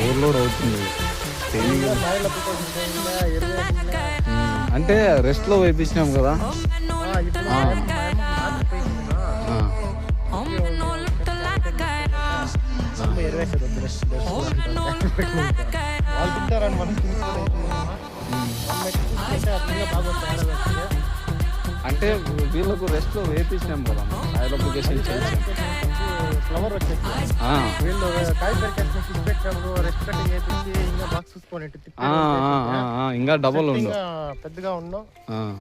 Overload అవుతుంది అంటే రెస్ట్లో వేయించినాం కదా. అంటే వీళ్ళకు రెస్ట్లో వేయించినాం కదా, ఆయిల్ అప్లికేషన్ చేసాం. ఫ్లవర్ వచ్చేసి వీళ్ళు కాయ పెట్టినప్పుడు రెస్ట్ కటింగ్ చేపించి ఇంకా బాక్స్ చూసుకొని ఇంకా డబల్ పెద్దగా ఉండవు.